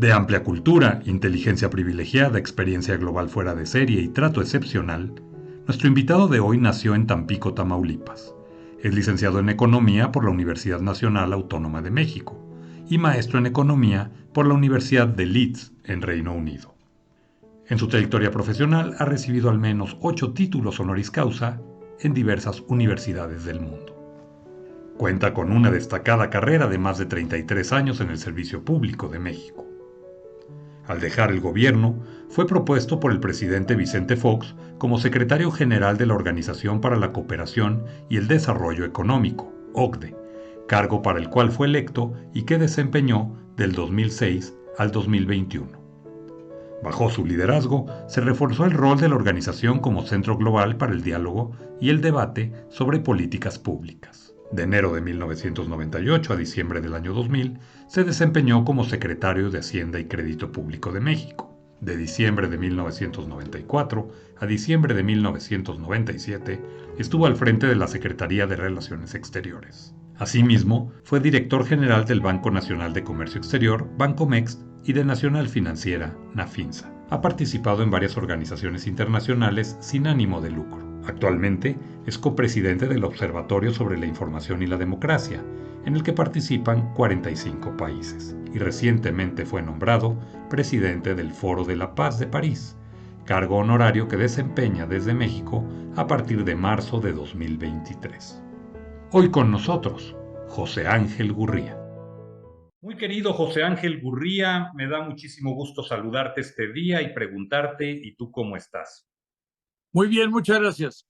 De amplia cultura, inteligencia privilegiada, experiencia global fuera de serie y trato excepcional, nuestro invitado de hoy nació en Tampico, Tamaulipas. Es licenciado en Economía por la Universidad Nacional Autónoma de México y maestro en Economía por la Universidad de Leeds, en Reino Unido. En su trayectoria profesional ha recibido al menos 8 títulos honoris causa en diversas universidades del mundo. Cuenta con una destacada carrera de más de 33 años en el servicio público de México. Al dejar el gobierno, fue propuesto por el presidente Vicente Fox como secretario general de la Organización para la Cooperación y el Desarrollo Económico, OCDE, cargo para el cual fue electo y que desempeñó del 2006 al 2021. Bajo su liderazgo, se reforzó el rol de la organización como centro global para el diálogo y el debate sobre políticas públicas. De enero de 1998 a diciembre del año 2000, se desempeñó como secretario de Hacienda y Crédito Público de México. De diciembre de 1994 a diciembre de 1997, estuvo al frente de la Secretaría de Relaciones Exteriores. Asimismo, fue director general del Banco Nacional de Comercio Exterior, Bancomext, y de Nacional Financiera, Nafinsa. Ha participado en varias organizaciones internacionales sin ánimo de lucro. Actualmente es copresidente del Observatorio sobre la Información y la Democracia, en el que participan 45 países, y recientemente fue nombrado presidente del Foro de la Paz de París, cargo honorario que desempeña desde México a partir de marzo de 2023. Hoy con nosotros, José Ángel Gurría. Muy querido José Ángel Gurría, me da muchísimo gusto saludarte este día y preguntarte, ¿y tú cómo estás? Muy bien, muchas gracias.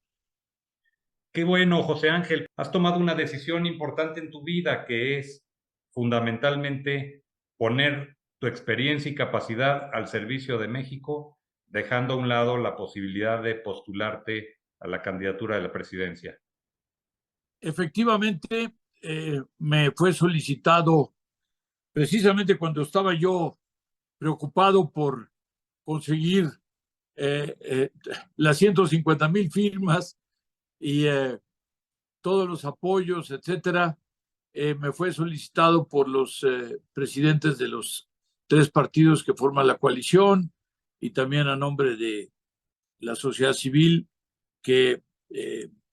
Qué bueno, José Ángel, has tomado una decisión importante en tu vida que es fundamentalmente poner tu experiencia y capacidad al servicio de México, dejando a un lado la posibilidad de postularte a la candidatura de la presidencia. Efectivamente, me fue solicitado precisamente cuando estaba yo preocupado por conseguir eh, eh, las 150,000 firmas y todos los apoyos, etcétera. Me fue solicitado por los presidentes de los 3 partidos que forman la coalición y también a nombre de la sociedad civil que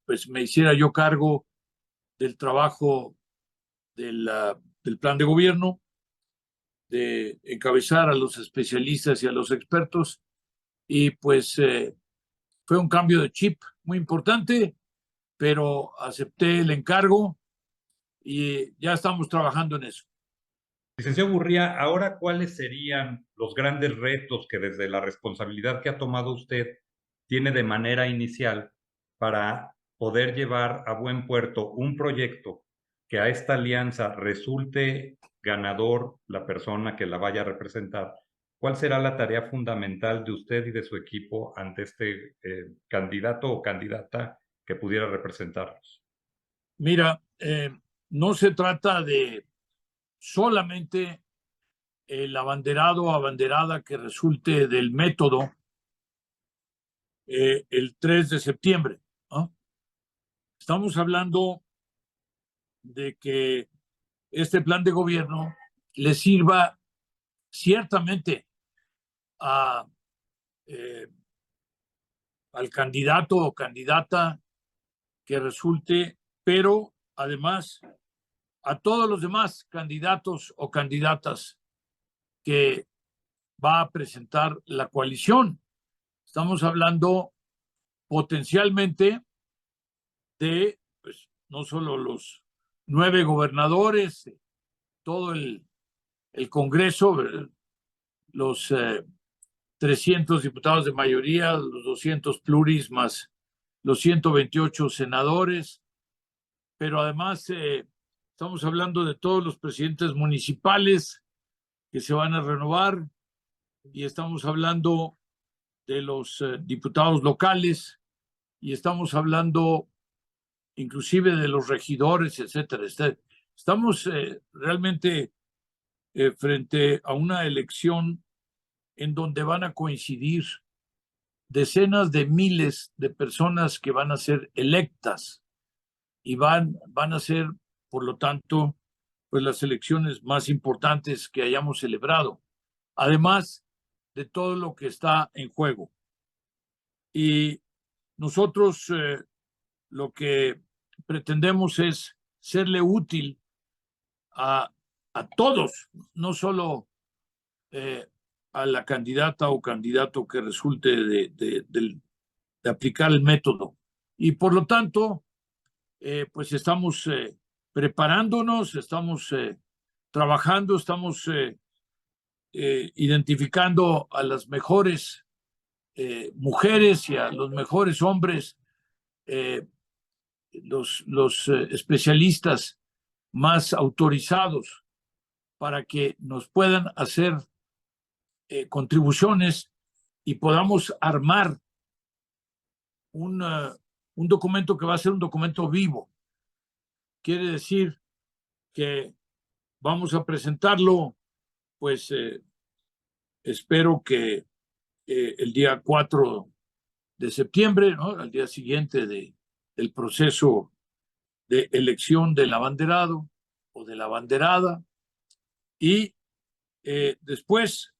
pues me hiciera yo cargo del trabajo del plan de gobierno, de encabezar a los especialistas y a los expertos, y pues fue un cambio de chip muy importante, pero acepté el encargo y ya estamos trabajando en eso. Licenciado Gurría, ahora, ¿cuáles serían los grandes retos que desde la responsabilidad que ha tomado usted tiene de manera inicial para poder llevar a buen puerto un proyecto que a esta alianza resulte ganador la persona que la vaya a representar? ¿Cuál será la tarea fundamental de usted y de su equipo ante este candidato o candidata que pudiera representarlos? Mira, no se trata de solamente el abanderado o abanderada que resulte del método el 3 de septiembre, ¿no? Estamos hablando de que este plan de gobierno le sirva ciertamente a, eh, al candidato o candidata que resulte, pero además a todos los demás candidatos o candidatas que va a presentar la coalición. Estamos hablando potencialmente de, pues, no solo los 9 gobernadores, todo el Congreso, los 300 diputados de mayoría, los 200 pluris más los 128 senadores, pero además estamos hablando de todos los presidentes municipales que se van a renovar y estamos hablando de los diputados locales y estamos hablando inclusive de los regidores, etcétera. Estamos realmente frente a una elección en donde van a coincidir decenas de miles de personas que van a ser electas y van a ser, por lo tanto, pues las elecciones más importantes que hayamos celebrado. además de todo lo que está en juego. Y nosotros lo que pretendemos es serle útil a todos, no solo a la candidata o candidato que resulte de aplicar el método. Y por lo tanto, pues estamos preparándonos, estamos trabajando, estamos identificando a las mejores mujeres y a los mejores hombres, los especialistas más autorizados para que nos puedan hacer contribuciones y podamos armar un documento que va a ser un documento vivo. Quiere decir que vamos a presentarlo, pues espero que el día 4 de septiembre, ¿no? Al día siguiente del proceso de elección del abanderado o de la abanderada. Y después,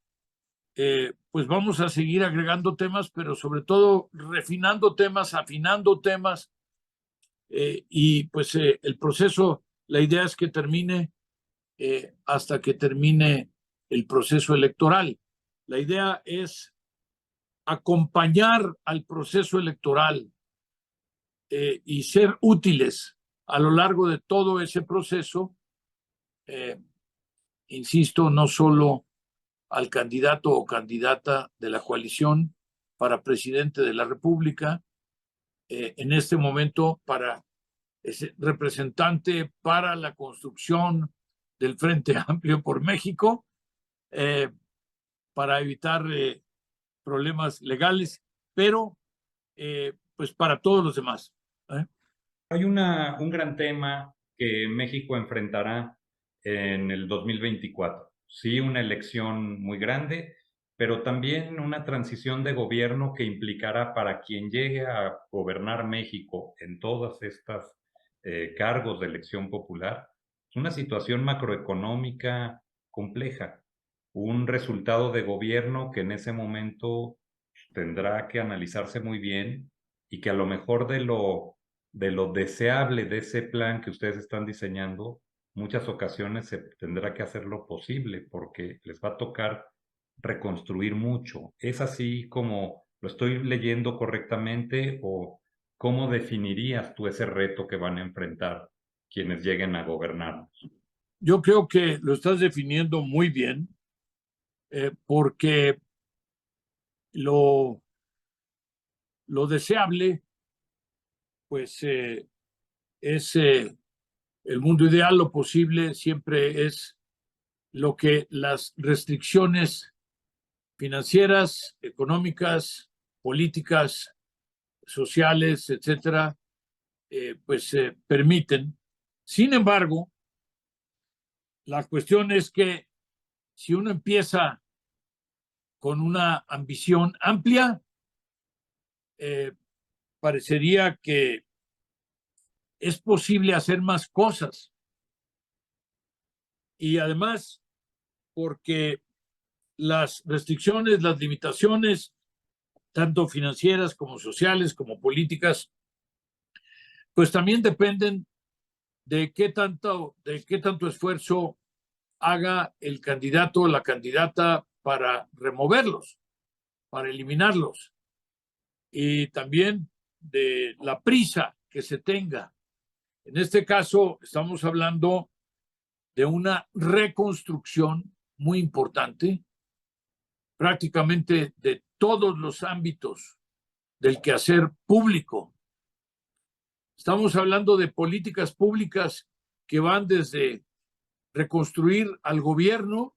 pues vamos a seguir agregando temas, pero sobre todo refinando temas, afinando temas. Y pues el proceso, la idea es que termine hasta que termine el proceso electoral. La idea es acompañar al proceso electoral y ser útiles a lo largo de todo ese proceso, insisto, no solo al candidato o candidata de la coalición para presidente de la República, en este momento para ese representante para la construcción del Frente Amplio por México, para evitar problemas legales, pero pues para todos los demás. Hay un gran tema que México enfrentará en el 2024. Sí, una elección muy grande, pero también una transición de gobierno que implicará para quien llegue a gobernar México en todas estas cargos de elección popular, una situación macroeconómica compleja, un resultado de gobierno que en ese momento tendrá que analizarse muy bien y que a lo mejor de lo deseable de ese plan que ustedes están diseñando, muchas ocasiones se tendrá que hacer lo posible porque les va a tocar reconstruir mucho. ¿Es así como lo estoy leyendo correctamente o cómo definirías tú ese reto que van a enfrentar quienes lleguen a gobernarnos? Yo creo que lo estás definiendo muy bien, porque lo deseable, pues es el mundo ideal, lo posible siempre es lo que las restricciones financieras, económicas, políticas, sociales, etcétera, pues permiten. Sin embargo, la cuestión es que si uno empieza con una ambición amplia, parecería que es posible hacer más cosas. Y además, porque las restricciones, las limitaciones, tanto financieras como sociales, como políticas, pues también dependen de qué tanto esfuerzo haga el candidato o la candidata para removerlos, para eliminarlos. Y también de la prisa que se tenga. En este caso, estamos hablando de una reconstrucción muy importante, prácticamente de todos los ámbitos del quehacer público. Estamos hablando de políticas públicas que van desde reconstruir al gobierno,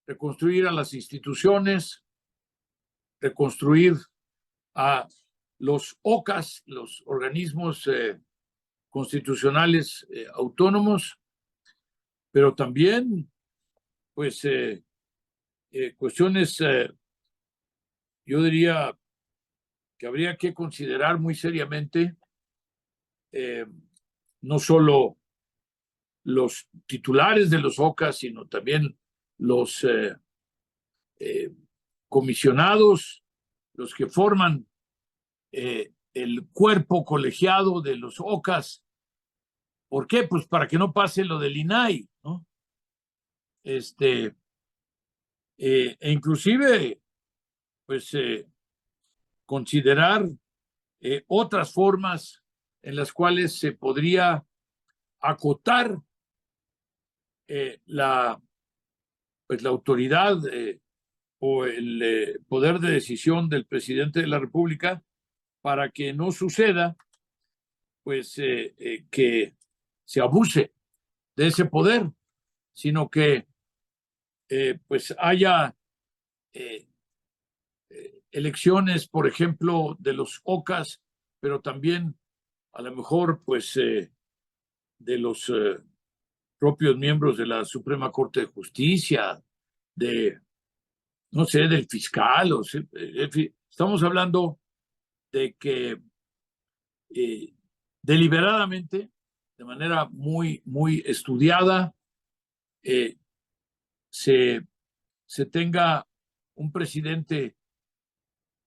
reconstruir a las instituciones, reconstruir a los OCAS, los organismos constitucionales autónomos, pero también, pues, cuestiones, yo diría que habría que considerar muy seriamente, no solo los titulares de los OCAS, sino también los comisionados, los que forman el cuerpo colegiado de los OCAS. ¿Por qué? Pues para que no pase lo del INAI, ¿no? E inclusive, pues, considerar otras formas en las cuales se podría acotar la autoridad o el poder de decisión del presidente de la República, para que no suceda pues que se abuse de ese poder, sino que pues haya elecciones, por ejemplo, de los OCAS, pero también a lo mejor pues de los propios miembros de la Suprema Corte de Justicia, de, no sé, del fiscal. O sea, estamos hablando de que deliberadamente, de manera muy, muy estudiada, se tenga un presidente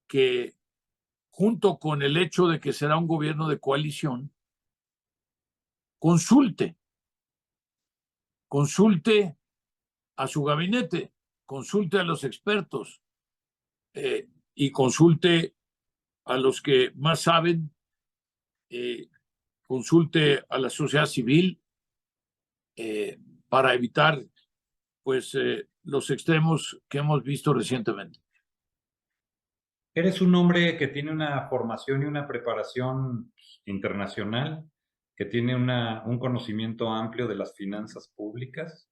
que, junto con el hecho de que será un gobierno de coalición, consulte a su gabinete, consulte a los expertos y consulte a los que más saben, consulte a la sociedad civil para evitar pues los extremos que hemos visto recientemente. Eres un hombre que tiene una formación y una preparación internacional, que tiene un conocimiento amplio de las finanzas públicas,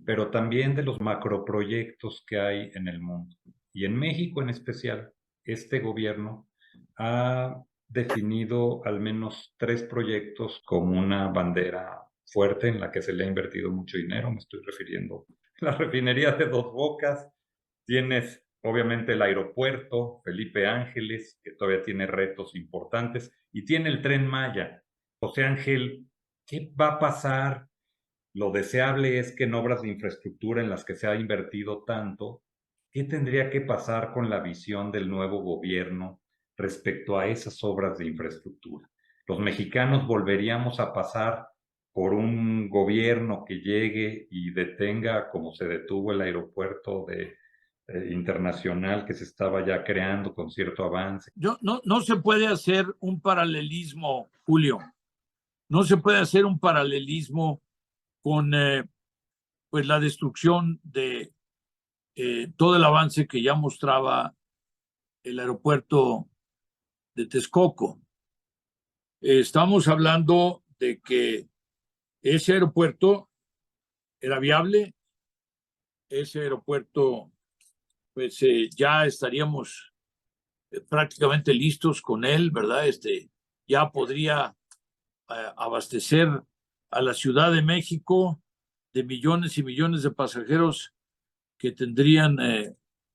pero también de los macroproyectos que hay en el mundo. Y en México en especial, este gobierno ha definido al menos 3 proyectos como una bandera fuerte en la que se le ha invertido mucho dinero. Me estoy refiriendo a la refinería de Dos Bocas. Tienes obviamente el aeropuerto Felipe Ángeles, que todavía tiene retos importantes, y tiene el Tren Maya. José Ángel, ¿qué va a pasar? Lo deseable es que en obras de infraestructura en las que se ha invertido tanto, ¿qué tendría que pasar con la visión del nuevo gobierno respecto a esas obras de infraestructura? ¿Los mexicanos volveríamos a pasar por un gobierno que llegue y detenga, como se detuvo el aeropuerto internacional que se estaba ya creando con cierto avance? No se puede hacer un paralelismo, Julio. No se puede hacer un paralelismo con pues la destrucción de todo el avance que ya mostraba el aeropuerto de Texcoco. Estamos hablando de que ese aeropuerto era viable, ese aeropuerto pues ya estaríamos prácticamente listos con él, ¿verdad? Ya podría abastecer a la Ciudad de México de millones y millones de pasajeros que tendrían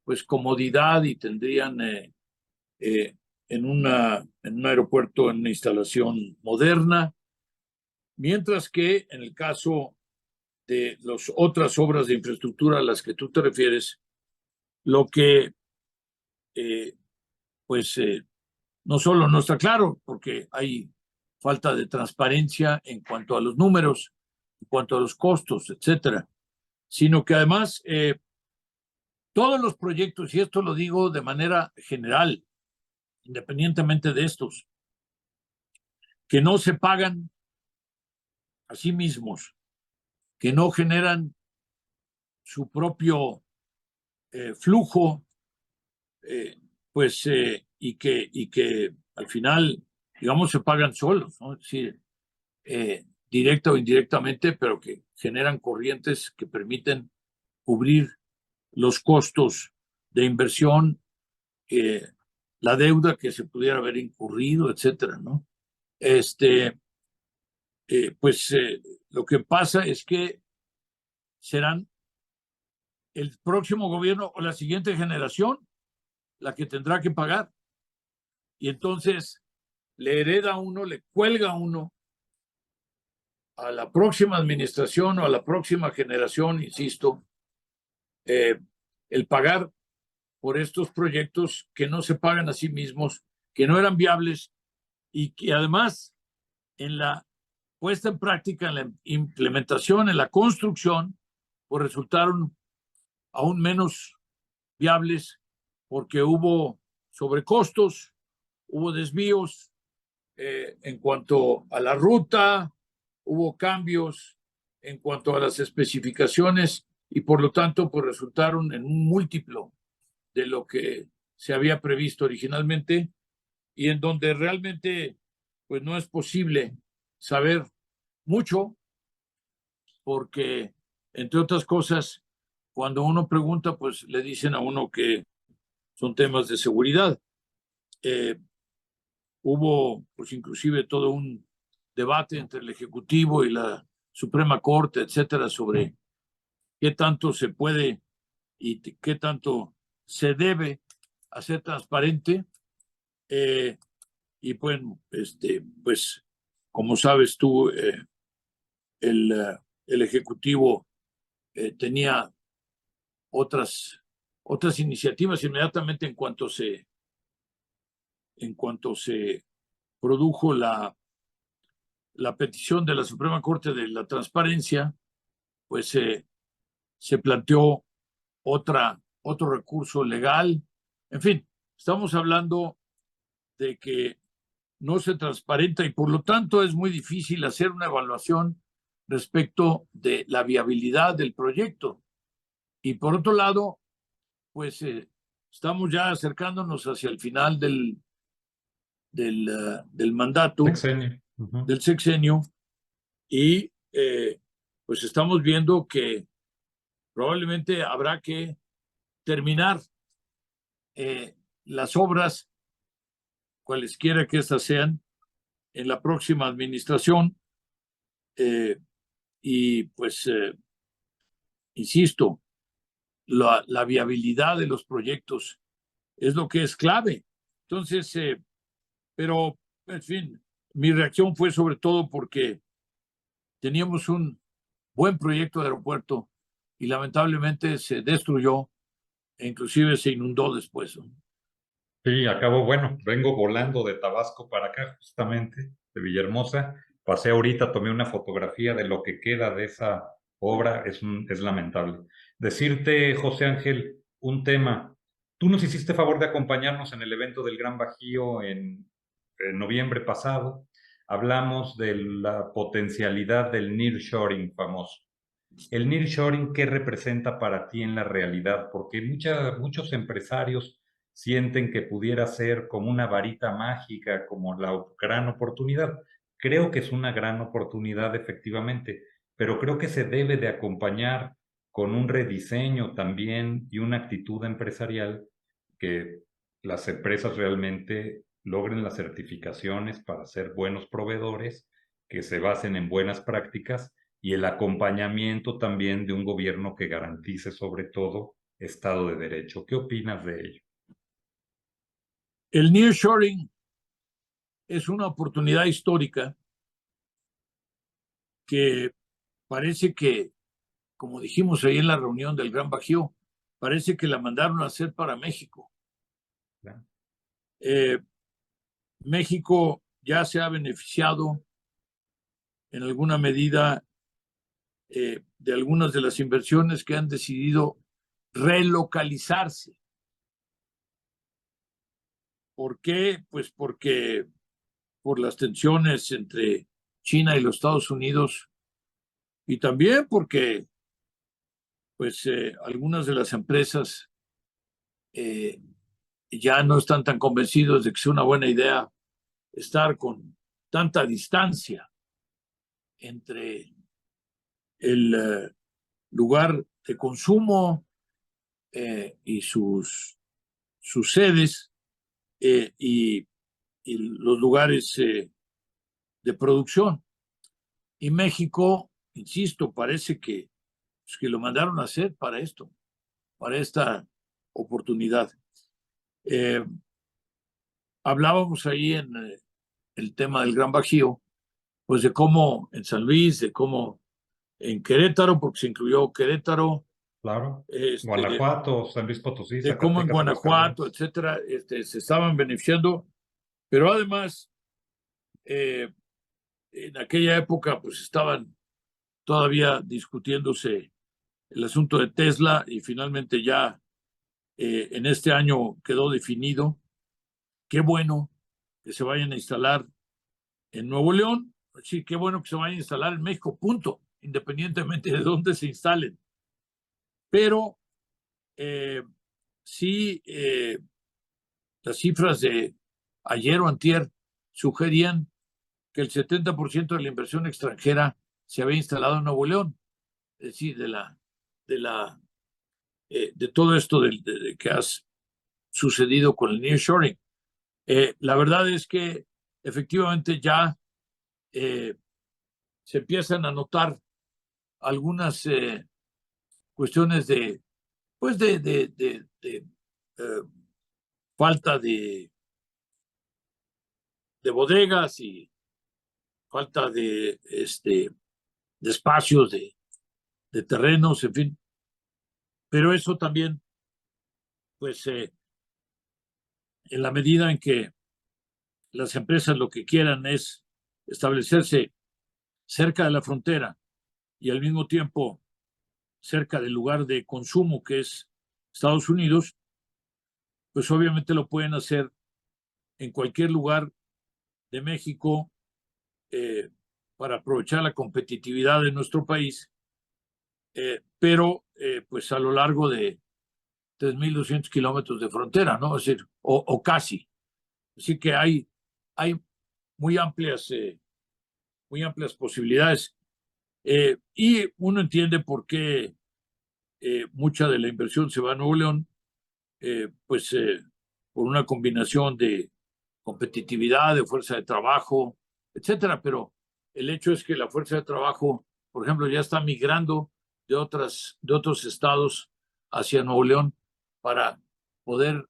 pues comodidad y tendrían en un aeropuerto, en una instalación moderna, mientras que en el caso de las otras obras de infraestructura a las que tú te refieres, lo que pues no solo no está claro, porque hay falta de transparencia en cuanto a los números, en cuanto a los costos, etcétera, sino que además todos los proyectos, y esto lo digo de manera general, independientemente de estos, que no se pagan a sí mismos, que no generan su propio flujo, pues, y que al final, digamos, se pagan solos, ¿no? Es decir, directa o indirectamente, pero que generan corrientes que permiten cubrir los costos de inversión, la deuda que se pudiera haber incurrido, etcétera, ¿no? Pues lo que pasa es que serán el próximo gobierno o la siguiente generación la que tendrá que pagar. Y entonces le hereda a uno, le cuelga a uno a la próxima administración o a la próxima generación, insisto, el pagar por estos proyectos que no se pagan a sí mismos, que no eran viables y que además en la puesta en práctica, en la implementación, en la construcción, pues resultaron aún menos viables porque hubo sobrecostos, hubo desvíos en cuanto a la ruta, hubo cambios en cuanto a las especificaciones y por lo tanto pues resultaron en un múltiplo de lo que se había previsto originalmente y en donde realmente pues no es posible saber mucho porque entre otras cosas cuando uno pregunta pues le dicen a uno que son temas de seguridad. Hubo pues inclusive todo un debate entre el Ejecutivo y la Suprema Corte, etcétera, sobre qué tanto se puede y qué tanto se debe hacer transparente. Y bueno, pues como sabes tú, el Ejecutivo tenía otras iniciativas inmediatamente en cuanto se produjo la petición de la Suprema Corte de la transparencia, pues se planteó otro recurso legal. En fin, estamos hablando de que no se transparenta y por lo tanto es muy difícil hacer una evaluación respecto de la viabilidad del proyecto. Y por otro lado, pues estamos ya acercándonos hacia el final del mandato, Sexenio. del sexenio, y pues estamos viendo que probablemente habrá que terminar las obras, cualesquiera que estas sean, en la próxima administración. Y pues, insisto, la viabilidad de los proyectos es lo que es clave. Entonces, pero, en fin, mi reacción fue sobre todo porque teníamos un buen proyecto de aeropuerto y lamentablemente se destruyó e inclusive se inundó después, ¿no? Sí, acabo, bueno, vengo volando de Tabasco para acá, justamente, de Villahermosa. Pasé ahorita, tomé una fotografía de lo que queda de esa obra, es lamentable. Decirte, José Ángel, un tema. Tú nos hiciste favor de acompañarnos en el evento del Gran Bajío en noviembre pasado. Hablamos de la potencialidad del nearshoring famoso. El nearshoring, ¿qué representa para ti en la realidad? Porque muchos empresarios sienten que pudiera ser como una varita mágica, como la gran oportunidad. Creo que es una gran oportunidad, efectivamente, pero creo que se debe de acompañar con un rediseño también y una actitud empresarial que las empresas realmente logren las certificaciones para ser buenos proveedores, que se basen en buenas prácticas y el acompañamiento también de un gobierno que garantice sobre todo Estado de Derecho. ¿Qué opinas de ello? El nearshoring es una oportunidad histórica que parece que, como dijimos ahí en la reunión del Gran Bajío, parece que la mandaron a hacer para México. ¿Verdad? México ya se ha beneficiado en alguna medida de algunas de las inversiones que han decidido relocalizarse. ¿Por qué? Pues porque por las tensiones entre China y los Estados Unidos y también porque pues algunas de las empresas ya no están tan convencidos de que sea una buena idea estar con tanta distancia entre el lugar de consumo y sus sedes y los lugares de producción. Y México, insisto, parece que lo mandaron a hacer para esto, para esta oportunidad. Hablábamos ahí en el tema del Gran Bajío, pues de cómo en San Luis, de cómo en Querétaro, porque se incluyó Querétaro, Claro. este, Guanajuato, San Luis Potosí, de cómo en Zacatecas, Guanajuato, Aguascalientes. etcétera, se estaban beneficiando, pero además, en aquella época, pues estaban todavía discutiéndose el asunto de Tesla y finalmente ya en este año quedó definido. Qué bueno que se vayan a instalar en Nuevo León. Sí, qué bueno que se vayan a instalar en México, punto, independientemente de dónde se instalen. Pero sí, las cifras de ayer o antier sugerían que el 70% de la inversión extranjera se había instalado en Nuevo León, es decir, de todo esto de que ha sucedido con el nearshoring. La verdad es que efectivamente ya se empiezan a notar algunas cuestiones pues falta de bodegas y falta de espacios, de terrenos, en fin. Pero eso también, pues, en la medida en que las empresas lo que quieran es establecerse cerca de la frontera y al mismo tiempo cerca del lugar de consumo que es Estados Unidos, pues obviamente lo pueden hacer en cualquier lugar de México para aprovechar la competitividad de nuestro país, pero pues a lo largo de 3.200 kilómetros de frontera, ¿no? Es decir, o casi. Así que hay muy muy amplias posibilidades. Y uno entiende por qué mucha de la inversión se va a Nuevo León, pues por una combinación de competitividad, de fuerza de trabajo, etcétera. Pero el hecho es que la fuerza de trabajo, por ejemplo, ya está migrando de otros estados hacia Nuevo León para poder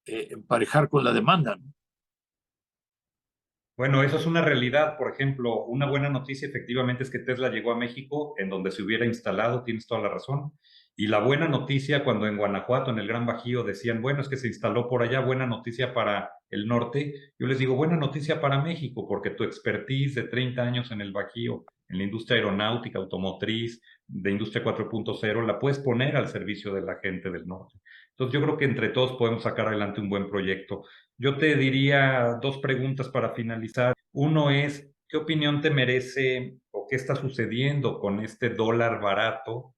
emparejar con la demanda, ¿no? Bueno, eso es una realidad. Por ejemplo, una buena noticia efectivamente es que Tesla llegó a México, en donde se hubiera instalado, tienes toda la razón. Y la buena noticia, cuando en Guanajuato, en el Gran Bajío, decían, bueno, es que se instaló por allá, buena noticia para el norte, yo les digo, buena noticia para México, porque tu expertise de 30 años en el Bajío, en la industria aeronáutica, automotriz, de industria 4.0, la puedes poner al servicio de la gente del norte. Entonces, yo creo que entre todos podemos sacar adelante un buen proyecto. Yo te diría dos preguntas para finalizar. Uno es, ¿qué opinión te merece o qué está sucediendo con este dólar barato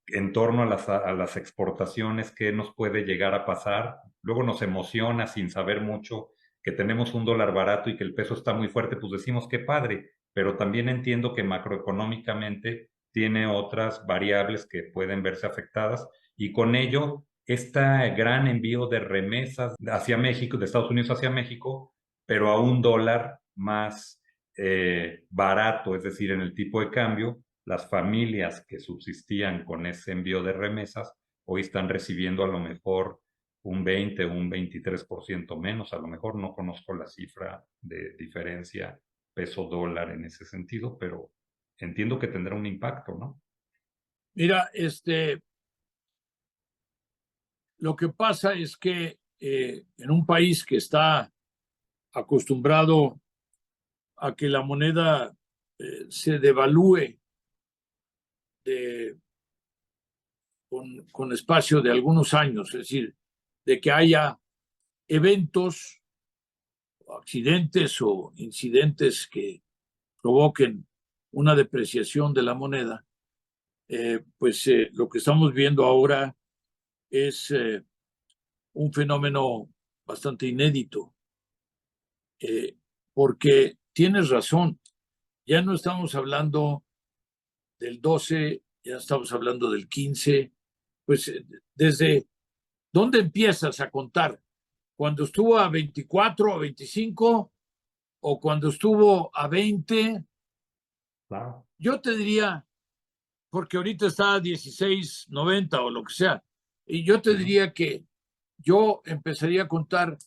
en torno a las exportaciones? ¿Qué nos puede llegar a pasar? Luego nos emociona sin saber mucho que tenemos un dólar barato y que el peso está muy fuerte, pues decimos qué padre, pero también entiendo que macroeconómicamente tiene otras variables que pueden verse afectadas y con ello este gran envío de remesas hacia México, de Estados Unidos hacia México, pero a un dólar más barato, es decir, en el tipo de cambio, las familias que subsistían con ese envío de remesas hoy están recibiendo a lo mejor un 20 o un 23% menos, a lo mejor no conozco la cifra de diferencia peso dólar en ese sentido, pero entiendo que tendrá un impacto, ¿no? Mira, lo que pasa es que en un país que está acostumbrado a que la moneda se devalúe de, con espacio de algunos años, es decir, de que haya eventos, accidentes o incidentes que provoquen una depreciación de la moneda, pues lo que estamos viendo ahora es un fenómeno bastante inédito, eh, porque tienes razón, ya no estamos hablando del 12, ya estamos hablando del 15, pues desde dónde empiezas a contar, cuando estuvo a 24, a 25 o cuando estuvo a 20, Claro. yo te diría, porque ahorita está a 16.90 o lo que sea, y yo te Uh-huh. diría que yo empezaría a contar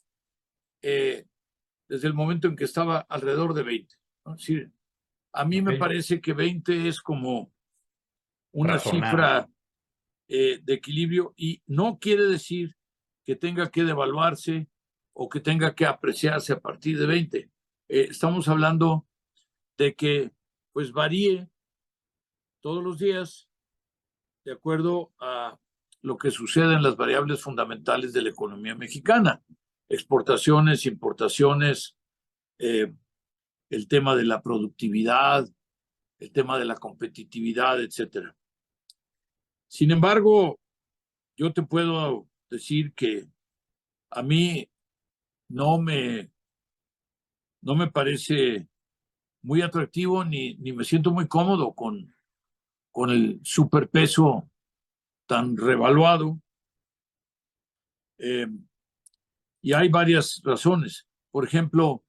eh, desde el momento en que estaba alrededor de 20, ¿no? Es decir, a mí Ok, me parece que 20 es como una razonable. cifra de equilibrio, y no quiere decir que tenga que devaluarse o que tenga que apreciarse a partir de 20. Estamos hablando de que pues varíe todos los días de acuerdo a lo que sucede en las variables fundamentales de la economía mexicana: exportaciones, importaciones, el tema de la productividad, el tema de la competitividad, etcétera. Sin embargo, yo te puedo decir que a mí no me parece muy atractivo ni me siento muy cómodo con el superpeso tan revaluado. Y hay varias razones. Por ejemplo,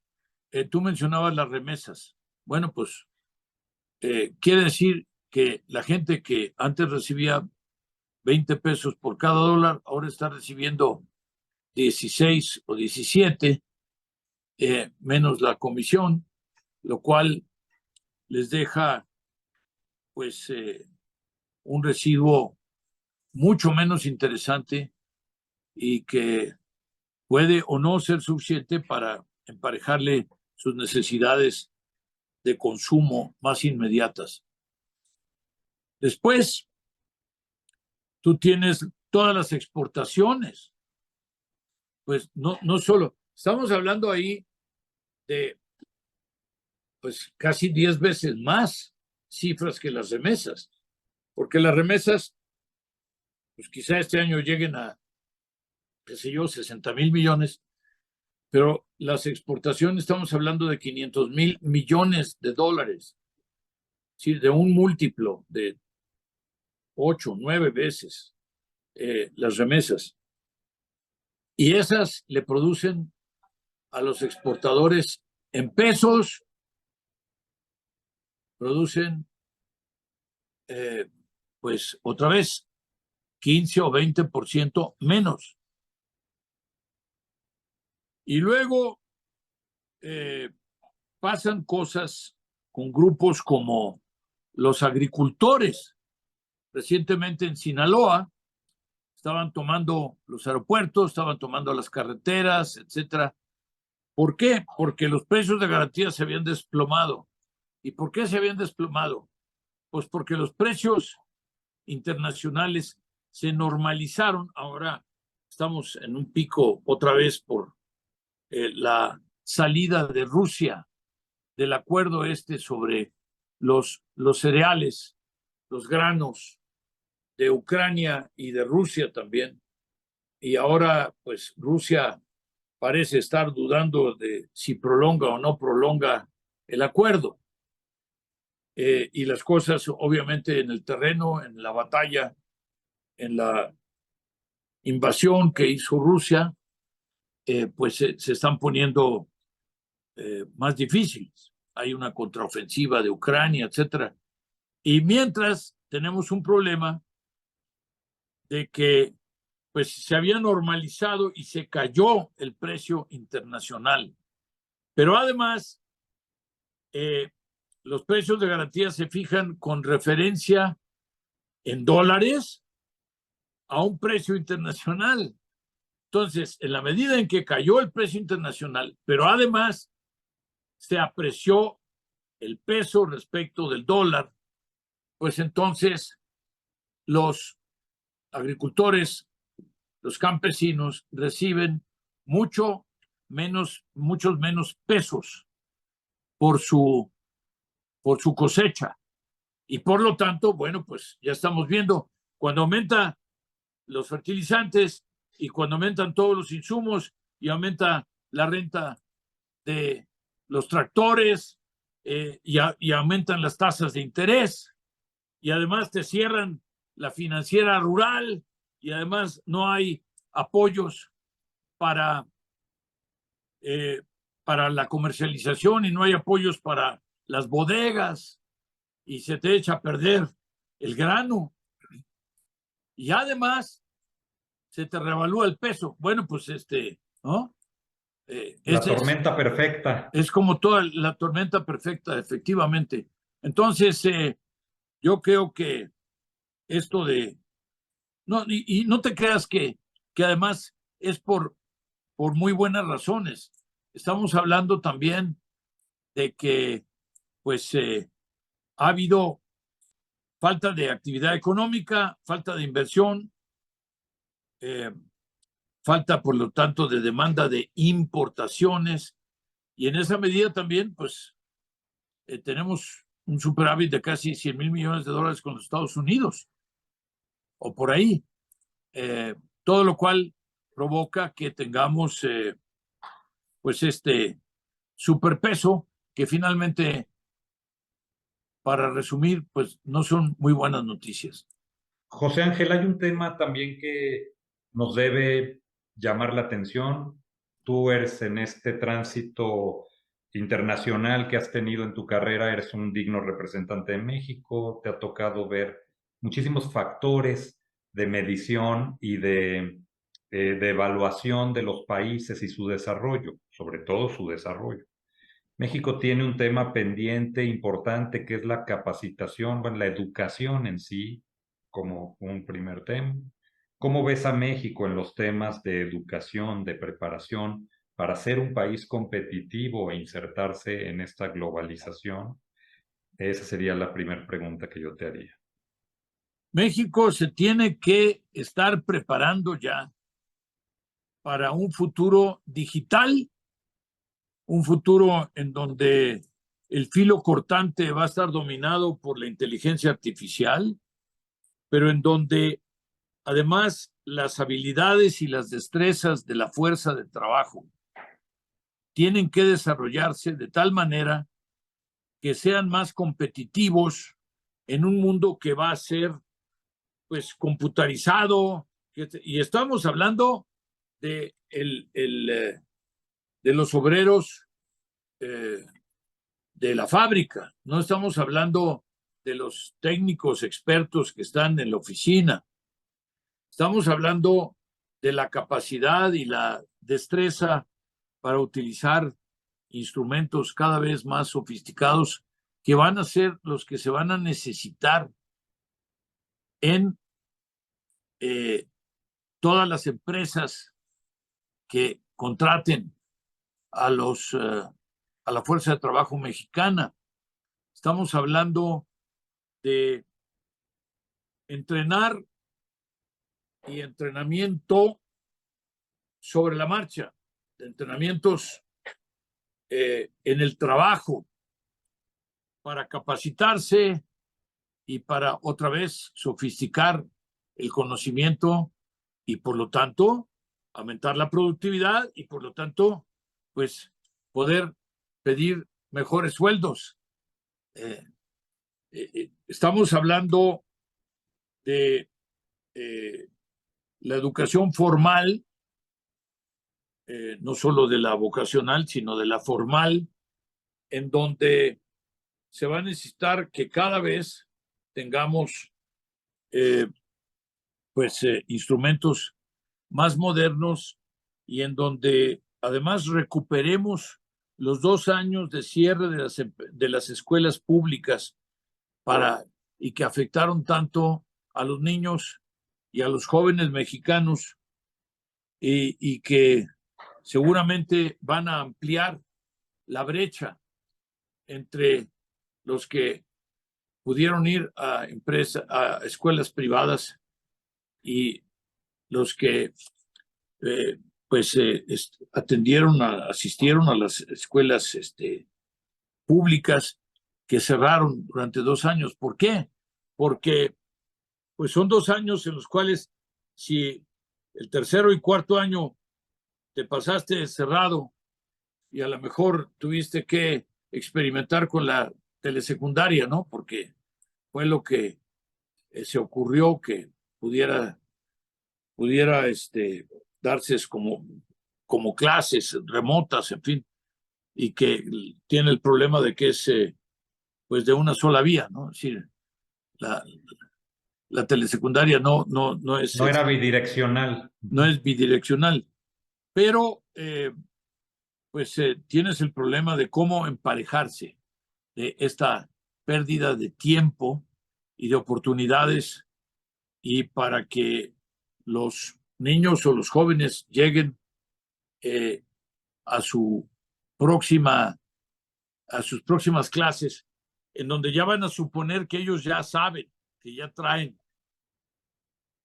tú mencionabas las remesas. Bueno, pues quiere decir que la gente que antes recibía 20 pesos por cada dólar, ahora está recibiendo 16 o 17, menos la comisión, lo cual les deja pues un residuo mucho menos interesante y que puede o no ser suficiente para emparejarle sus necesidades de consumo más inmediatas. Después, tú tienes todas las exportaciones. Pues no solo, estamos hablando ahí de pues casi 10 veces más cifras que las remesas, porque las remesas, pues quizá este año lleguen a, qué sé yo, 60,000 millones, pero las exportaciones estamos hablando de 500,000 millones de dólares, es decir, de un múltiplo de 8, 9 veces las remesas. Y esas le producen a los exportadores en pesos, producen, pues otra vez, 15 o 20% menos. Y luego pasan cosas con grupos como los agricultores. Recientemente en Sinaloa estaban tomando los aeropuertos, estaban tomando las carreteras, etcétera. ¿Por qué? Porque los precios de garantía se habían desplomado. ¿Y por qué se habían desplomado? Pues porque los precios internacionales se normalizaron. Ahora estamos en un pico otra vez por la salida de Rusia del acuerdo sobre los cereales, los granos de Ucrania y de Rusia también. Y ahora, pues, Rusia parece estar dudando de si prolonga o no prolonga el acuerdo. Y las cosas, obviamente, en el terreno, en la batalla, en la invasión que hizo Rusia, pues se están poniendo más difíciles. Hay una contraofensiva de Ucrania, etcétera. Y mientras tenemos un problema de que pues se había normalizado y se cayó el precio internacional. Pero además, los precios de garantía se fijan con referencia en dólares a un precio internacional. Entonces, en la medida en que cayó el precio internacional, pero además se apreció el peso respecto del dólar, pues entonces los agricultores, los campesinos reciben muchos menos pesos por su cosecha. Y por lo tanto, bueno, pues ya estamos viendo, cuando aumenta los fertilizantes y cuando aumentan todos los insumos y aumenta la renta de los tractores y aumentan las tasas de interés y además te cierran la financiera rural y además no hay apoyos para la comercialización y no hay apoyos para las bodegas y se te echa a perder el grano y además se te revalúa el peso. Bueno, pues ¿no? La tormenta perfecta. Es como toda la tormenta perfecta, efectivamente. Entonces, yo creo que esto de No, y no te creas que además es por muy buenas razones. Estamos hablando también de que pues ha habido falta de actividad económica, falta de inversión, falta por lo tanto de demanda de importaciones, y en esa medida también pues tenemos un superávit de casi 100,000 millones de dólares con los Estados Unidos o por ahí, todo lo cual provoca que tengamos pues este superpeso que finalmente, para resumir, pues no son muy buenas noticias. José Ángel, hay un tema también que nos debe llamar la atención. Tú eres en este tránsito internacional que has tenido en tu carrera, eres un digno representante de México, te ha tocado ver muchísimos factores de medición y de evaluación de los países y su desarrollo, sobre todo su desarrollo. México tiene un tema pendiente importante que es la capacitación, bueno, la educación en sí, como un primer tema. ¿Cómo ves a México en los temas de educación, de preparación, para ser un país competitivo e insertarse en esta globalización? Esa sería la primera pregunta que yo te haría. México se tiene que estar preparando ya para un futuro digital, un futuro en donde el filo cortante va a estar dominado por la inteligencia artificial, pero en donde además las habilidades y las destrezas de la fuerza de trabajo tienen que desarrollarse de tal manera que sean más competitivos en un mundo que va a ser pues computarizado, y estamos hablando de los obreros de la fábrica, no estamos hablando de los técnicos expertos que están en la oficina, estamos hablando de la capacidad y la destreza para utilizar instrumentos cada vez más sofisticados que van a ser los que se van a necesitar en todas las empresas que contraten a la fuerza de trabajo mexicana. Estamos hablando de entrenar y entrenamiento sobre la marcha, de entrenamientos en el trabajo para capacitarse y para otra vez sofisticar el conocimiento y por lo tanto aumentar la productividad y por lo tanto pues poder pedir mejores sueldos. Estamos hablando de la educación formal, no solo de la vocacional, sino de la formal, en donde se va a necesitar que cada vez tengamos instrumentos más modernos y en donde además recuperemos los 2 años de cierre de las escuelas públicas y que afectaron tanto a los niños y a los jóvenes mexicanos y que seguramente van a ampliar la brecha entre los que pudieron ir a escuelas privadas y los que asistieron a las escuelas públicas que cerraron durante 2 años. ¿Por qué? Porque pues son 2 años en los cuales si el tercero y cuarto año te pasaste cerrado y a lo mejor tuviste que experimentar con la telesecundaria, ¿no? Porque fue lo que se ocurrió que pudiera darse como clases remotas, en fin, y que tiene el problema de que es pues de una sola vía, ¿no? Es decir, la telesecundaria no es... No era bidireccional. No es bidireccional, pero tienes el problema de cómo emparejarse de esta pérdida de tiempo y de oportunidades y para que los niños o los jóvenes lleguen a sus próximas clases, en donde ya van a suponer que ellos ya saben, que ya traen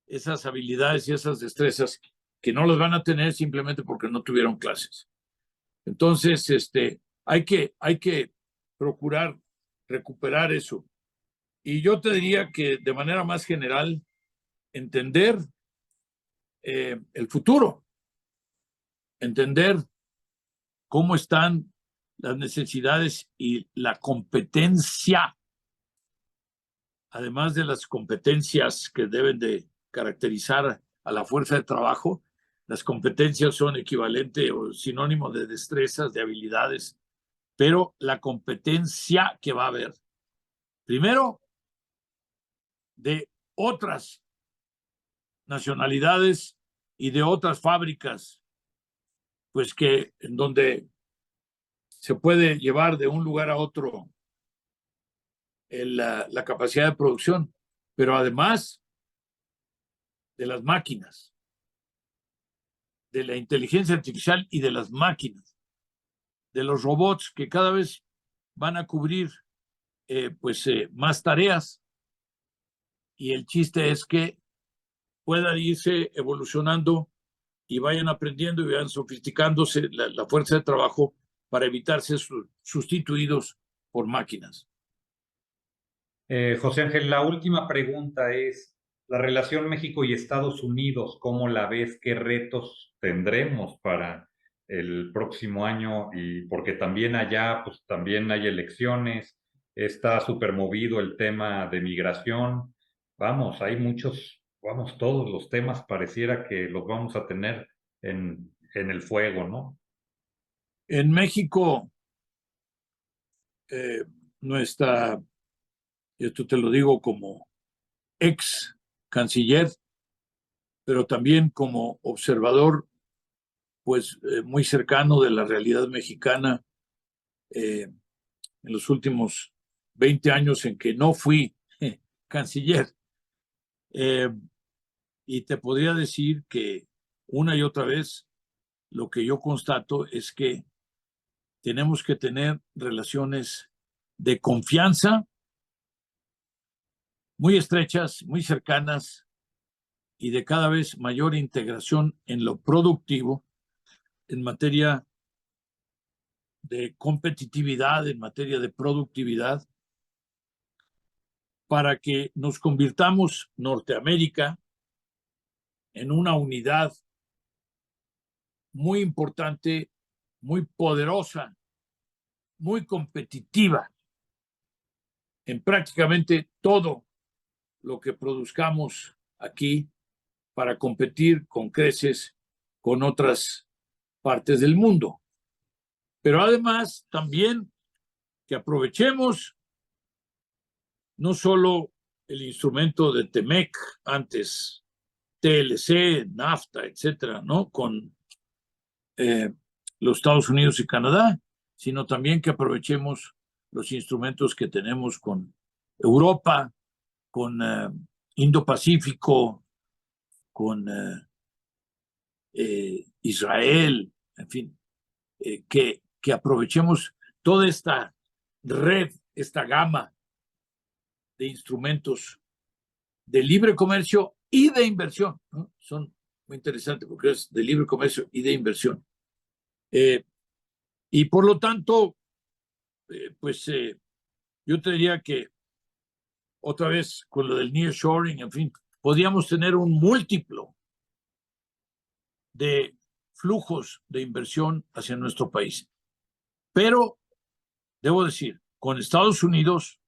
esas habilidades y esas destrezas que no las van a tener simplemente porque no tuvieron clases. Entonces, hay que procurar recuperar eso. Y yo te diría que de manera más general, entender el futuro, entender cómo están las necesidades y la competencia, además de las competencias que deben de caracterizar a la fuerza de trabajo. Las competencias son equivalente o sinónimo de destrezas, de habilidades, pero la competencia que va a haber, primero, de otras nacionalidades y de otras fábricas, pues que en donde se puede llevar de un lugar a otro la capacidad de producción, pero además de las máquinas, de la inteligencia artificial y de las máquinas, de los robots que cada vez van a cubrir más tareas, y el chiste es que puedan irse evolucionando y vayan aprendiendo y vayan sofisticándose la fuerza de trabajo para evitar ser sustituidos por máquinas. José Ángel, la última pregunta es, la relación México y Estados Unidos, ¿cómo la ves? ¿Qué retos tendremos para el próximo año? Y porque también allá, pues también hay elecciones, está súper movido el tema de migración. Vamos, hay muchos, vamos, todos los temas pareciera que los vamos a tener en el fuego, ¿no? En México, nuestra, y esto te lo digo como ex canciller, pero también como observador, pues muy cercano de la realidad mexicana en los últimos 20 años en que no fui canciller. Y te podría decir que una y otra vez lo que yo constato es que tenemos que tener relaciones de confianza muy estrechas, muy cercanas y de cada vez mayor integración en lo productivo, en materia de competitividad, en materia de productividad, para que nos convirtamos, Norteamérica, en una unidad muy importante, muy poderosa, muy competitiva en prácticamente todo lo que produzcamos aquí para competir con creces con otras partes del mundo. Pero además también que aprovechemos no solo el instrumento de TEMEC, antes TLC, NAFTA, etcétera, ¿no? Con los Estados Unidos y Canadá, sino también que aprovechemos los instrumentos que tenemos con Europa, con Indo-Pacífico, con Israel, en fin, que aprovechemos toda esta red, esta gama de instrumentos de libre comercio y de inversión, ¿no? Son muy interesantes porque es de libre comercio y de inversión. Y por lo tanto, yo te diría que otra vez con lo del nearshoring, en fin, podríamos tener un múltiplo de flujos de inversión hacia nuestro país. Pero, debo decir, con Estados Unidos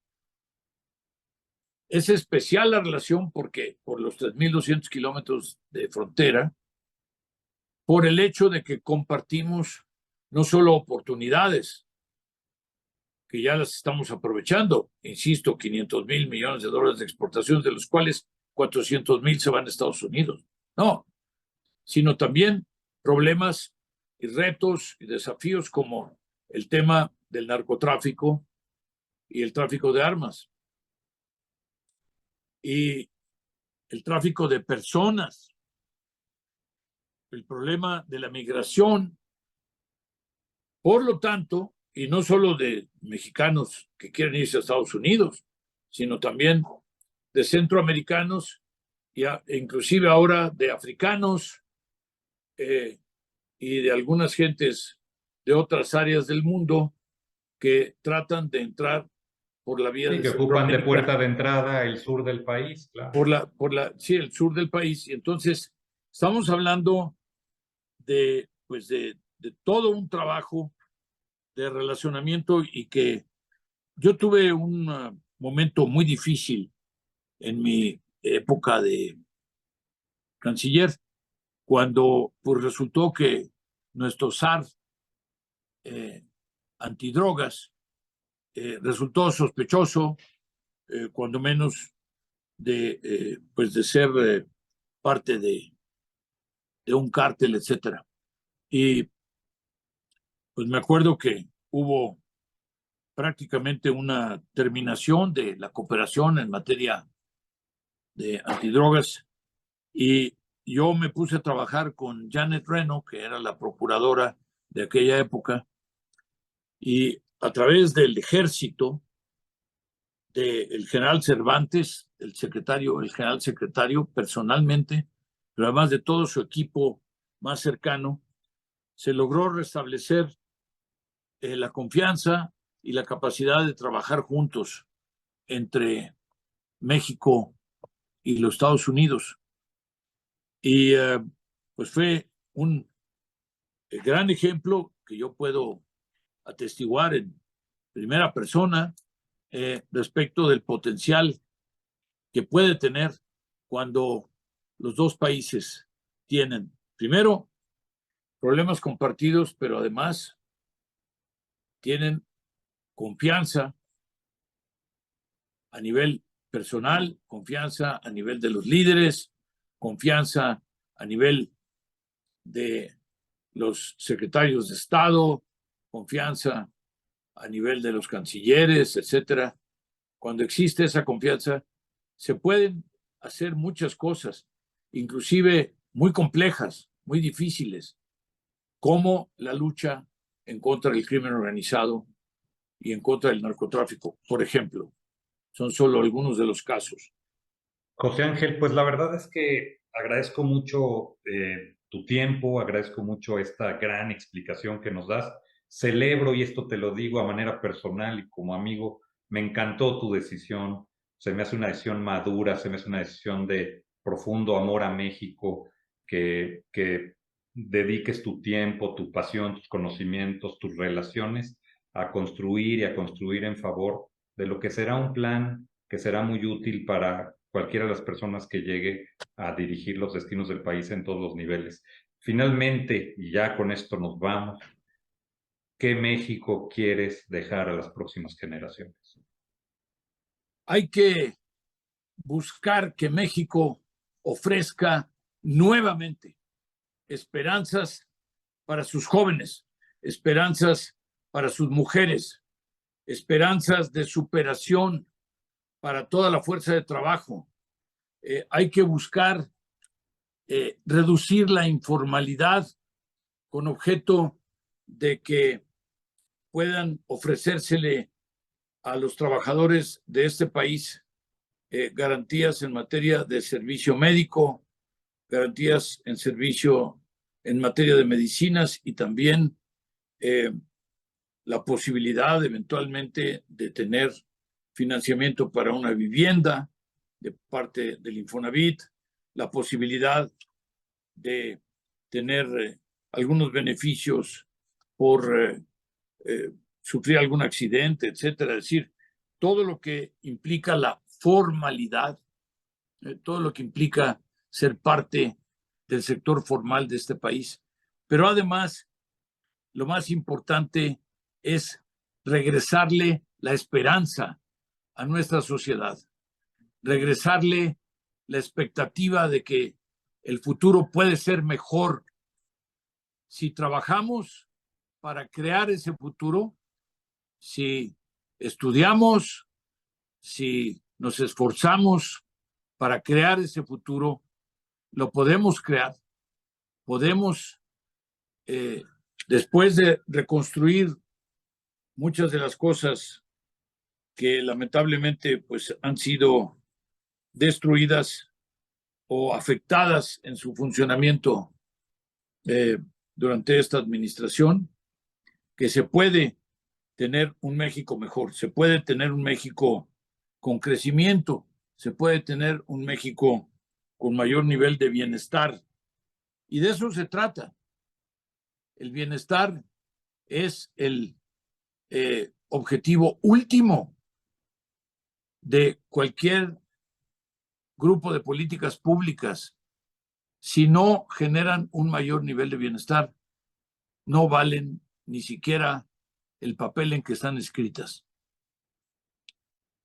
es especial la relación porque por los 3.200 kilómetros de frontera, por el hecho de que compartimos no solo oportunidades, que ya las estamos aprovechando, insisto, 500,000 millones de dólares de exportación, de los cuales 400,000 se van a Estados Unidos. No, sino también problemas y retos y desafíos como el tema del narcotráfico y el tráfico de armas y el tráfico de personas el problema de la migración. Por lo tanto, y no solo de mexicanos que quieren irse a Estados Unidos, sino también de centroamericanos e inclusive ahora de africanos y de algunas gentes de otras áreas del mundo que tratan de entrar por la vía Sí, de que ocupan de Centroamérica, puerta de entrada el sur del país, claro. sí, el sur del país. Y entonces estamos hablando pues de todo un trabajo de relacionamiento y que yo tuve un momento muy difícil en mi época de canciller, cuando pues resultó que nuestro SAR antidrogas resultó sospechoso, cuando menos pues de ser parte de un cártel, etcétera. Y pues me acuerdo que hubo prácticamente una terminación de la cooperación en materia de antidrogas y yo me puse a trabajar con Janet Reno, que era la procuradora de aquella época, y a través del ejército, del general Cervantes, el general secretario personalmente, pero además de todo su equipo más cercano, se logró restablecer la confianza y la capacidad de trabajar juntos entre México y los Estados Unidos. Y pues fue un gran ejemplo que yo puedo atestiguar en primera persona respecto del potencial que puede tener cuando los dos países tienen, primero, problemas compartidos, pero además tienen confianza a nivel personal, confianza a nivel de los líderes, confianza a nivel de los secretarios de Estado, confianza a nivel de los cancilleres, etcétera. Cuando existe esa confianza, se pueden hacer muchas cosas, inclusive muy complejas, muy difíciles, como la lucha en contra del crimen organizado y en contra del narcotráfico, por ejemplo. Son solo algunos de los casos. José Ángel, pues la verdad es que agradezco mucho tu tiempo, agradezco mucho esta gran explicación que nos das. Celebro, y esto te lo digo a manera personal y como amigo, me encantó tu decisión. Se me hace una decisión madura, se me hace una decisión de profundo amor a México, que dediques tu tiempo, tu pasión, tus conocimientos, tus relaciones a construir y a construir en favor de lo que será un plan que será muy útil para cualquiera de las personas que llegue a dirigir los destinos del país en todos los niveles. Finalmente, y ya con esto nos vamos, ¿qué México quieres dejar a las próximas generaciones? Hay que buscar que México ofrezca nuevamente esperanzas para sus jóvenes, esperanzas para sus mujeres, esperanzas de superación para toda la fuerza de trabajo. Hay que buscar reducir la informalidad con objeto de que puedan ofrecérsele a los trabajadores de este país garantías en materia de servicio médico, garantías en servicio en materia de medicinas y también la posibilidad eventualmente de tener financiamiento para una vivienda de parte del Infonavit, la posibilidad de tener algunos beneficios por sufrir algún accidente, etcétera. Es decir, todo lo que implica la formalidad, todo lo que implica ser parte del sector formal de este país. Pero además, lo más importante es regresarle la esperanza a nuestra sociedad, regresarle la expectativa de que el futuro puede ser mejor si trabajamos para crear ese futuro, si estudiamos, si nos esforzamos para crear ese futuro, lo podemos crear podemos, después de reconstruir muchas de las cosas que lamentablemente pues, han sido destruidas o afectadas en su funcionamiento durante esta administración, que se puede tener un México mejor, se puede tener un México con crecimiento, se puede tener un México con mayor nivel de bienestar. Y de eso se trata. El bienestar es el objetivo último de cualquier grupo de políticas públicas. Si no generan un mayor nivel de bienestar, no valen ni siquiera el papel en que están escritas.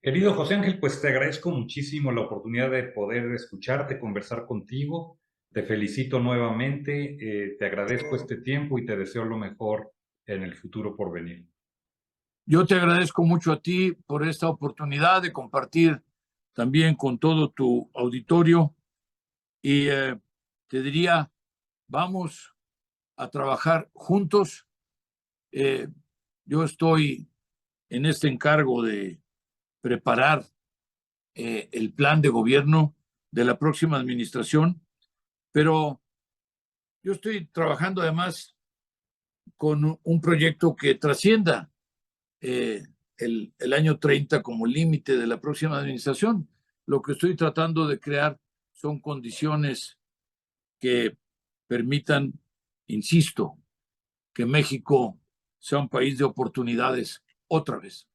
Querido José Ángel, pues te agradezco muchísimo la oportunidad de poder escucharte, conversar contigo. Te felicito nuevamente, te agradezco este tiempo y te deseo lo mejor en el futuro por venir. Yo te agradezco mucho a ti por esta oportunidad de compartir también con todo tu auditorio y te diría, vamos a trabajar juntos. Yo estoy en este encargo de preparar el plan de gobierno de la próxima administración, pero yo estoy trabajando además con un proyecto que trascienda el año 30 como límite de la próxima administración. Lo que estoy tratando de crear son condiciones que permitan, insisto, que México sea un país de oportunidades otra vez.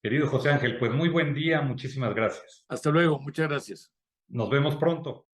Querido José Ángel, pues muy buen día, muchísimas gracias. Hasta luego, muchas gracias. Nos vemos pronto.